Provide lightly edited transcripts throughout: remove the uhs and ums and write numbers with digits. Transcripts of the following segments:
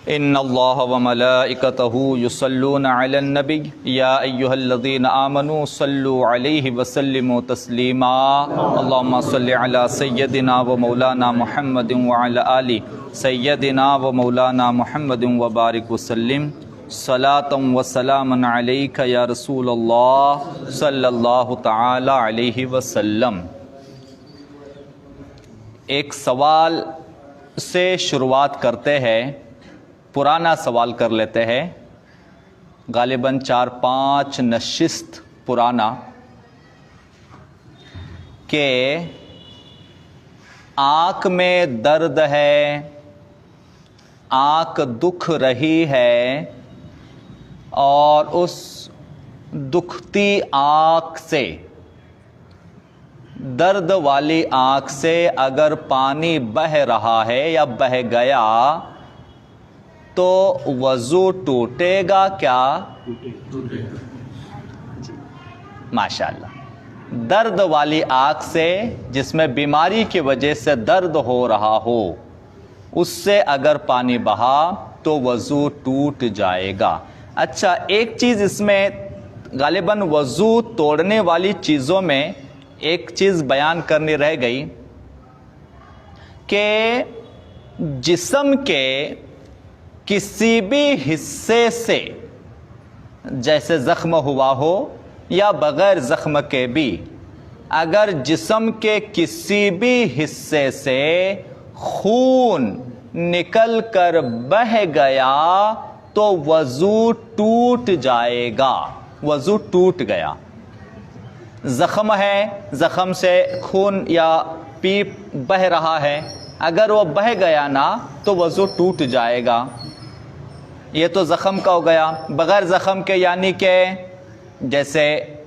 ان اللہ وملائکتہ یصلون علی النبی یا ایھا الذین آمنوا صلوا علیہ وسلموا تسلیما اللہم صل علی سیدنا و مولانا محمد وعلی آل سیدنا و مولانا محمد وبارک وسلم صلاۃ و سلام علیک یا رسول اللہ صلی اللہ تعالی علیہ وسلم۔ ایک سوال سے شروعات کرتے ہیں، پرانا سوال کر لیتے ہیں، غالباً 4-5 نشست پرانا، کہ آنکھ میں درد ہے، آنکھ دکھ رہی ہے، اور اس دکھتی آنکھ سے، درد والی آنکھ سے اگر پانی بہہ رہا ہے یا بہہ گیا تو وضو ٹوٹے گا کیا؟ ماشاءاللہ۔ درد والی آنکھ سے، جس میں بیماری کی وجہ سے درد ہو رہا ہو، اس سے اگر پانی بہا تو وضو ٹوٹ جائے گا۔ اچھا، ایک چیز اس میں غالباً وضو توڑنے والی چیزوں میں ایک چیز بیان کرنی رہ گئی کہ جسم کے کسی بھی حصے سے، جیسے زخم ہوا ہو یا بغیر زخم کے بھی، اگر جسم کے کسی بھی حصے سے خون نکل کر بہہ گیا تو وضو ٹوٹ جائے گا۔ وضو ٹوٹ گیا۔ زخم ہے، زخم سے خون یا پیپ بہہ رہا ہے، اگر وہ بہہ گیا نا تو وضو ٹوٹ جائے گا۔ یہ تو زخم کا ہو گیا۔ بغیر زخم کے یعنی کہ جیسے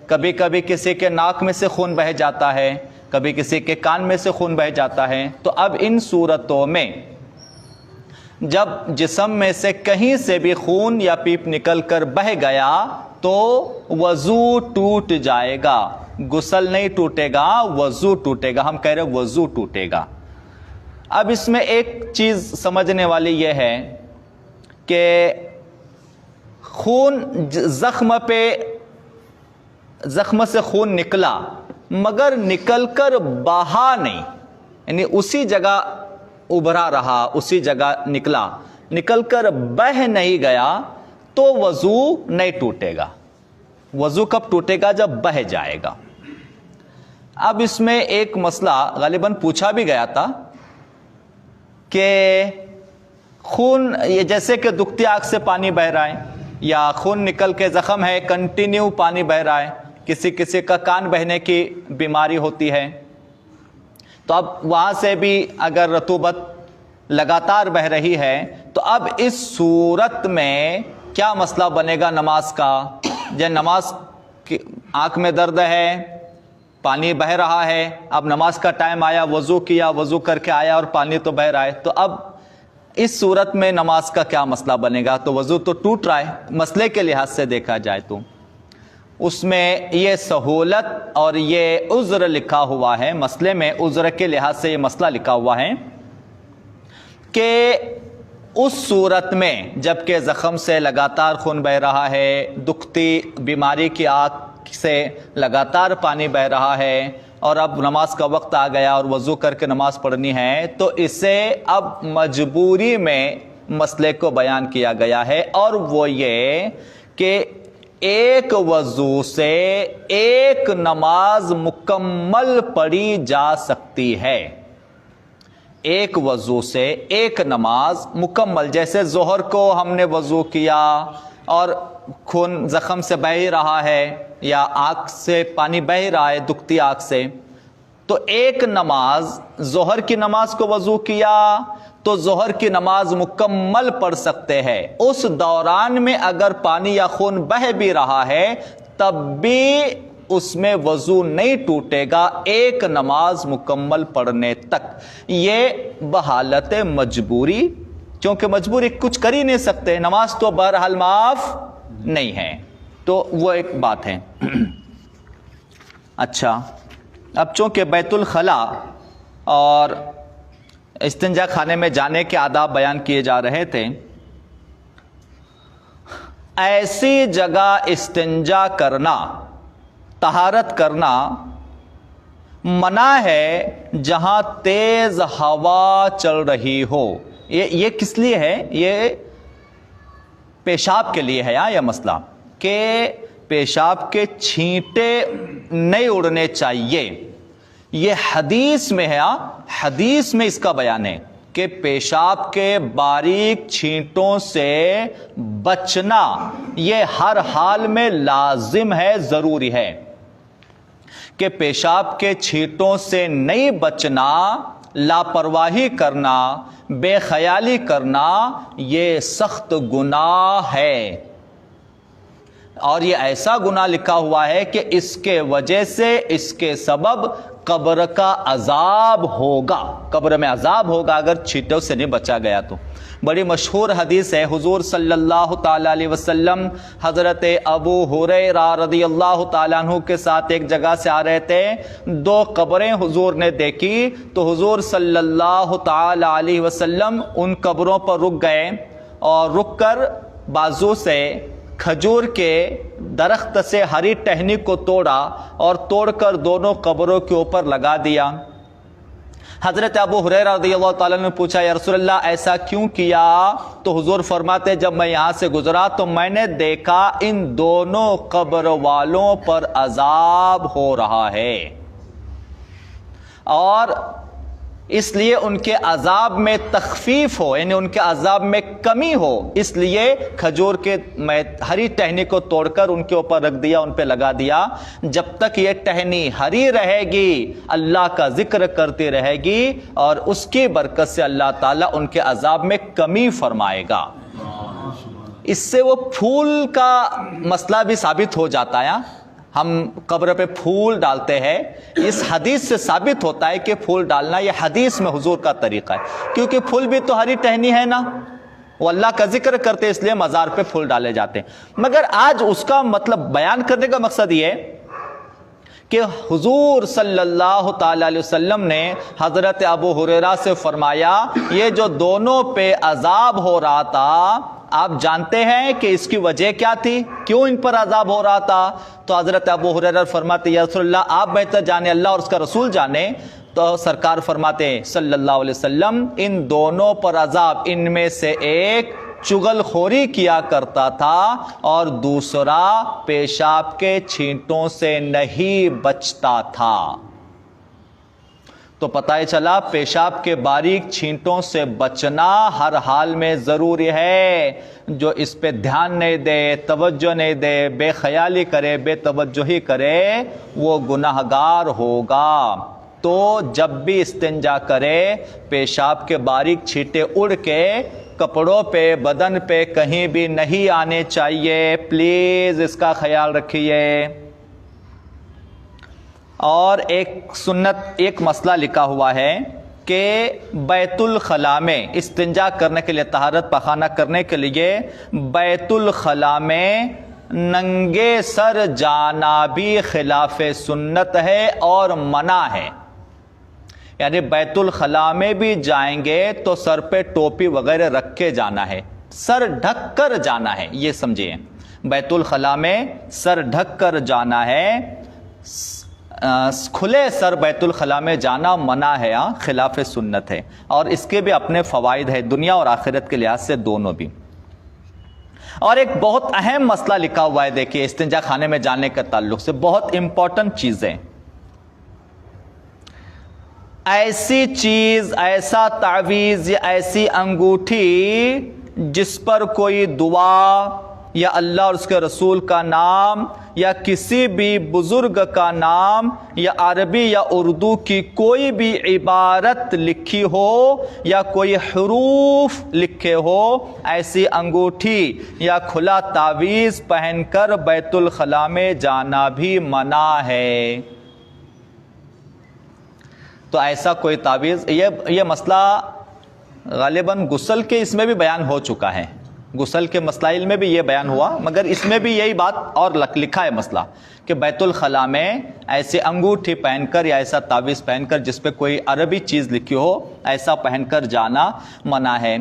کبھی کبھی کسی کے ناک میں سے خون بہہ جاتا ہے، کبھی کسی کے کان میں سے خون بہہ جاتا ہے، تو اب ان صورتوں میں جب جسم میں سے کہیں سے بھی خون یا پیپ نکل کر بہہ گیا تو وضو ٹوٹ جائے گا۔ غسل نہیں ٹوٹے گا، وضو ٹوٹے گا۔ ہم کہہ رہے وضو ٹوٹے گا۔ اب اس میں ایک چیز سمجھنے والی یہ ہے کہ خون زخم سے خون نکلا مگر نکل کر بہا نہیں، یعنی اسی جگہ ابھرا رہا، اسی جگہ نکلا، نکل کر بہہ نہیں گیا تو وضو نہیں ٹوٹے گا۔ وضو کب ٹوٹے گا؟ جب بہہ جائے گا۔ اب اس میں ایک مسئلہ غالباً پوچھا بھی گیا تھا کہ خون، یہ جیسے کہ دکھتی آنکھ سے پانی بہہ رہا ہے یا خون نکل کے زخم ہے، کنٹینیو پانی بہہ رہا ہے، کسی کا کان بہنے کی بیماری ہوتی ہے، تو اب وہاں سے بھی اگر رطوبت لگاتار بہہ رہی ہے تو اب اس صورت میں کیا مسئلہ بنے گا نماز کا؟ جب نماز کی آنکھ میں درد ہے، پانی بہہ رہا ہے، اب نماز کا ٹائم آیا، وضو کیا، وضو کر کے آیا اور پانی تو بہہ رہا ہے، تو اب اس صورت میں نماز کا کیا مسئلہ بنے گا؟ تو وضو تو ٹوٹ رہا ہے۔ مسئلے کے لحاظ سے دیکھا جائے تو اس میں یہ سہولت اور یہ عذر لکھا ہوا ہے، مسئلے میں عذر کے لحاظ سے یہ مسئلہ لکھا ہوا ہے کہ اس صورت میں جب کہ زخم سے لگاتار خون بہہ رہا ہے، دکھتی بیماری کی آنکھ سے لگاتار پانی بہہ رہا ہے، اور اب نماز کا وقت آ گیا اور وضو کر کے نماز پڑھنی ہے، تو اسے اب مجبوری میں مسئلے کو بیان کیا گیا ہے، اور وہ یہ کہ ایک وضو سے ایک نماز مکمل پڑھی جا سکتی ہے۔ ایک وضو سے ایک نماز مکمل، جیسے ظہر کو ہم نے وضو کیا اور خون زخم سے بہہ رہا ہے یا آنکھ سے پانی بہہ رہا ہے دکھتی آنکھ سے، تو ایک نماز، ظہر کی نماز کو وضو کیا تو ظہر کی نماز مکمل پڑھ سکتے ہیں۔ اس دوران میں اگر پانی یا خون بہہ بھی رہا ہے تب بھی اس میں وضو نہیں ٹوٹے گا ایک نماز مکمل پڑھنے تک۔ یہ بحالت مجبوری، کیونکہ مجبوری کچھ کر ہی نہیں سکتے، نماز تو بہرحال معاف نہیں ہے، تو وہ ایک بات ہے۔ اچھا، اب چونکہ بیت الخلاء اور استنجا خانے میں جانے کے آداب بیان کیے جا رہے تھے. ایسی جگہ استنجا کرنا، طہارت کرنا منع ہے جہاں تیز ہوا چل رہی ہو. یہ کس لیے ہے؟ یہ پیشاب کے لیے ہے یہ مسئلہ کہ پیشاب کے چھینٹے نہیں اڑنے چاہیے. یہ حدیث میں ہے، حدیث میں اس کا بیان ہے کہ پیشاب کے باریک چھینٹوں سے بچنا یہ ہر حال میں لازم ہے، ضروری ہے. کہ پیشاب کے چھینٹوں سے نہیں بچنا، لاپرواہی کرنا، بے خیالی کرنا یہ سخت گناہ ہے. اور یہ ایسا گناہ لکھا ہوا ہے کہ اس کے وجہ سے، اس کے سبب قبر کا عذاب ہوگا، قبر میں عذاب ہوگا اگر چھینٹوں سے نہیں بچا گیا تو. بڑی مشہور حدیث ہے، حضور صلی اللہ تعالی علیہ وسلم حضرت ابو ہریرہ رضی اللہ تعالیٰ عنہ کے ساتھ ایک جگہ سے آ رہے تھے. 2 قبریں حضور نے دیکھی تو حضور صلی اللہ تعالی علیہ وسلم ان قبروں پر رک گئے اور رک کر بازو سے کھجور کے درخت سے ہری ٹہنی کو توڑا اور توڑ کر دونوں قبروں کے اوپر لگا دیا. حضرت ابو ہریرہ رضی اللہ تعالیٰ نے پوچھا یا رسول اللہ ایسا کیوں کیا؟ تو حضور فرماتے جب میں یہاں سے گزرا تو میں نے دیکھا ان دونوں قبر والوں پر عذاب ہو رہا ہے، اور اس لیے ان کے عذاب میں تخفیف ہو، یعنی ان کے عذاب میں کمی ہو، اس لیے کھجور کے ہری ٹہنی کو توڑ کر ان کے اوپر رکھ دیا، ان پہ لگا دیا. جب تک یہ ٹہنی ہری رہے گی اللہ کا ذکر کرتی رہے گی اور اس کی برکت سے اللہ تعالیٰ ان کے عذاب میں کمی فرمائے گا. اس سے وہ پھول کا مسئلہ بھی ثابت ہو جاتا ہے. ہم قبر پہ پھول ڈالتے ہیں، اس حدیث سے ثابت ہوتا ہے کہ پھول ڈالنا یہ حدیث میں حضور کا طریقہ ہے، کیونکہ پھول بھی تو ہری ٹہنی ہے نا، وہ اللہ کا ذکر کرتے اس لیے مزار پہ پھول ڈالے جاتے ہیں. مگر آج اس کا مطلب بیان کرنے کا مقصد یہ ہے کہ حضور صلی اللہ تعالی علیہ وسلم نے حضرت ابو ہریرہ سے فرمایا یہ جو دونوں پہ عذاب ہو رہا تھا آپ جانتے ہیں کہ اس کی وجہ کیا تھی، کیوں ان پر عذاب ہو رہا تھا؟ تو حضرت ابو ہریرہ فرماتے یا رسول اللہ آپ بہتر جانے، اللہ اور اس کا رسول جانے. تو سرکار فرماتے صلی اللہ علیہ وسلم ان دونوں پر عذاب، ان میں سے ایک چغل خوری کیا کرتا تھا اور دوسرا پیشاب کے چھینٹوں سے نہیں بچتا تھا. تو پتہ چلا پیشاب کے باریک چھینٹوں سے بچنا ہر حال میں ضروری ہے. جو اس پہ دھیان نہیں دے، توجہ نہیں دے، بے خیالی کرے، بے توجہی کرے وہ گناہ گار ہوگا. تو جب بھی استنجا کرے پیشاب کے باریک چھینٹے اڑ کے کپڑوں پہ، بدن پہ کہیں بھی نہیں آنے چاہیے، پلیز اس کا خیال رکھیے. اور ایک سنت، ایک مسئلہ لکھا ہوا ہے کہ بیت الخلاء میں استنجا کرنے کے لیے، طہارت پخانہ کرنے کے لیے بیت الخلاء میں ننگے سر جانا بھی خلاف سنت ہے اور منع ہے. یعنی بیت الخلاء میں بھی جائیں گے تو سر پہ ٹوپی وغیرہ رکھ کے جانا ہے، سر ڈھک کر جانا ہے، یہ سمجھیے. بیت الخلاء میں سر ڈھک کر جانا ہے، کھلے سر بیت الخلاء میں جانا منع ہے، خلاف سنت ہے. اور اس کے بھی اپنے فوائد ہیں دنیا اور آخرت کے لحاظ سے دونوں بھی. اور ایک بہت اہم مسئلہ لکھا ہوا ہے دیکھیے استنجا خانے میں جانے کے تعلق سے، بہت امپورٹنٹ چیزیں. ایسی چیز، ایسا تعویذ یا ایسی انگوٹھی جس پر کوئی دعا یا اللہ اور اس کے رسول کا نام یا کسی بھی بزرگ کا نام یا عربی یا اردو کی کوئی بھی عبارت لکھی ہو یا کوئی حروف لکھے ہو، ایسی انگوٹھی یا کھلا تعویذ پہن کر بیت الخلاء میں جانا بھی منع ہے. تو ایسا کوئی تعویذ، یہ مسئلہ غالباً غسل کے اس میں بھی بیان ہو چکا ہے غسل کے مسائل میں بھی یہ بیان ہوا، مگر اس میں بھی یہی بات اور لکھا ہے مسئلہ کہ بیت الخلاء میں ایسے انگوٹھی پہن کر یا ایسا تعویذ پہن کر جس پہ کوئی عربی چیز لکھی ہو، ایسا پہن کر جانا منع ہے۔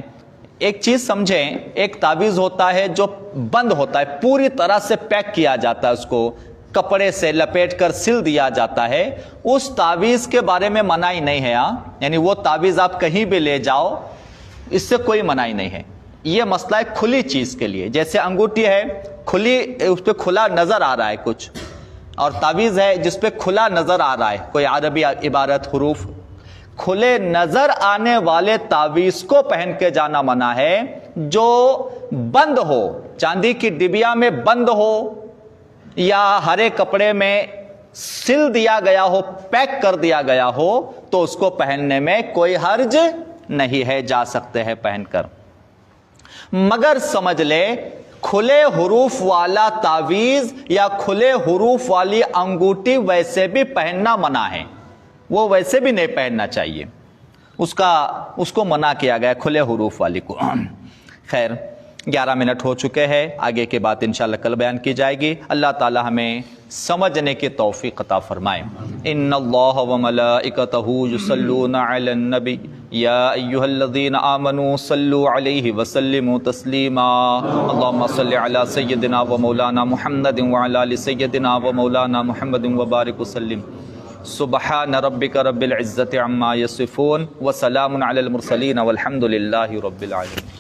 ایک چیز سمجھیں، ایک تعویذ ہوتا ہے جو بند ہوتا ہے، پوری طرح سے پیک کیا جاتا ہے، اس کو کپڑے سے لپیٹ کر سل دیا جاتا ہے، اس تعویذ کے بارے میں منع ہی نہیں ہے۔ یعنی وہ تعویذ آپ کہیں بھی لے جاؤ، اس سے کوئی منع ہی نہیں ہے۔ یہ مسئلہ ہے کھلی چیز کے لیے، جیسے انگوٹھی ہے کھلی، اس پہ کھلا نظر آ رہا ہے کچھ، اور تعویذ ہے جس پہ کھلا نظر آ رہا ہے کوئی عربی عبارت، حروف۔ کھلے نظر آنے والے تعویذ کو پہن کے جانا منع ہے، جو بند ہو، چاندی کی ڈبیا میں بند ہو یا ہرے کپڑے میں سل دیا گیا ہو، پیک کر دیا گیا ہو، تو اس کو پہننے میں کوئی حرج نہیں ہے، جا سکتے ہیں پہن کر۔ مگر سمجھ لے کھلے حروف والا تعویذ یا کھلے حروف والی انگوٹھی ویسے بھی پہننا منع ہے، وہ ویسے بھی نہیں پہننا چاہیے، اس کو منع کیا گیا کھلے حروف والی کو۔ خیر 11 منٹ ہو چکے ہیں، آگے کی بات انشاءاللہ کل بیان کی جائے گی۔ اللہ تعالی ہمیں سمجھنے کی توفیق عطا فرمائے۔ ان اللہ وملائکتہ یصلون علی النبی یا ایھا الذین آمنوا صلوا علیہ وسلموا تسلیما اللهم صل علی سیدنا و مولانا محمد وعلی آل سیدنا و مولانا محمد وبارک وسلم۔ سبحان ربک رب العزة عما یصفون وسلام علی المرسلین والحمد للہ رب العالمین۔